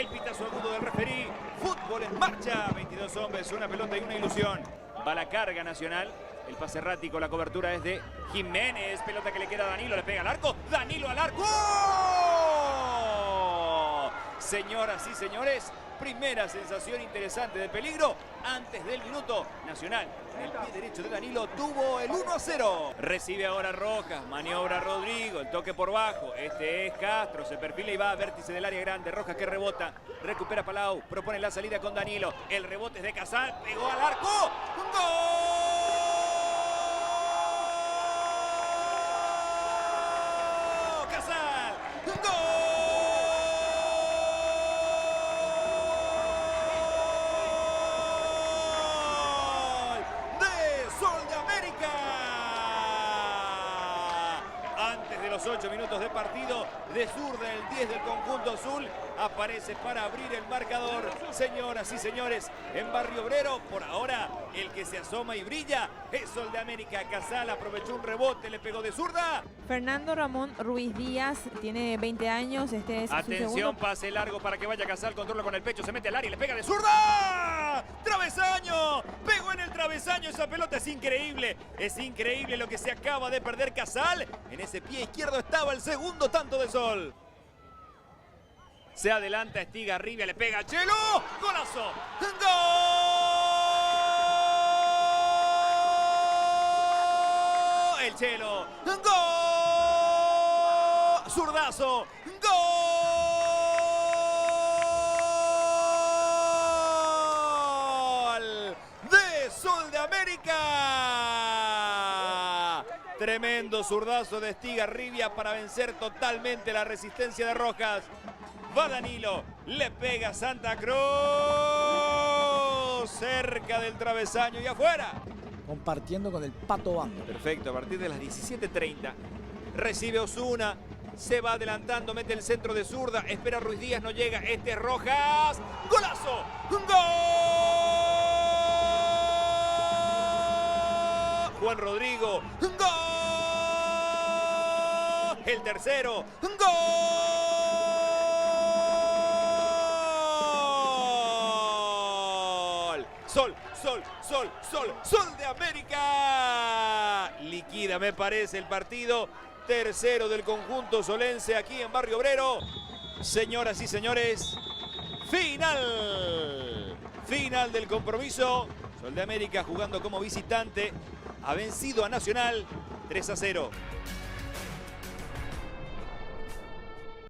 El pitazo agudo del referí. Fútbol en marcha. 22 hombres, una pelota y una ilusión. Va la carga Nacional. El pase errático, la cobertura es de Jiménez. Pelota que le queda a Danilo, le pega al arco. Danilo al arco. ¡Oh! Señoras y señores, primera sensación interesante de peligro antes del minuto. Nacional, en el pie derecho de Danilo, tuvo el 1-0. Recibe ahora Rojas, maniobra Rodrigo, el toque por bajo. Este es Castro, se perfila y va a vértice del área grande. Rojas que rebota, recupera Palau, propone la salida con Danilo. El rebote es de Casal, pegó al arco. ¡Gol! Antes de los 8 minutos de partido, de zurda el 10 del conjunto azul aparece para abrir el marcador. Señoras y señores, en Barrio Obrero, por ahora, el que se asoma y brilla es Sol de América. Casal aprovechó un rebote, le pegó de zurda. Fernando Ramón Ruiz Díaz tiene 20 años. Este es Atención, su segundo. pase largo para que vaya Casal, controla con el pecho, se mete al área y le pega de zurda. ¡Travesaño! Pegó en el travesaño, esa pelota es increíble. Es increíble lo que se acaba de perder Casal. En ese pie izquierdo estaba el segundo tanto de Sol. Se adelanta Estigarribia, le pega a Chelo. ¡Golazo! ¡Gol! El Chelo. ¡Gol! ¡Zurdazo! ¡Gol! ¡De Sol de América! Tremendo zurdazo de Estigarribia para vencer totalmente la resistencia de Rojas. Va Danilo, le pega Santa Cruz, cerca del travesaño y afuera. Compartiendo con el Pato Bando. Perfecto, a partir de las 17:30 recibe Osuna, se va adelantando, mete el centro de zurda, espera Ruiz Díaz, no llega, este es Rojas. ¡Golazo! ¡Gol! Juan Rodrigo, ¡gol! El tercero, ¡gol! Sol, Sol, Sol, Sol, Sol de América. Liquida, me parece, el partido. Tercero del conjunto solense aquí en Barrio Obrero. Señoras y señores, final. Final del compromiso. Sol de América jugando como visitante. Ha vencido a Nacional 3-0.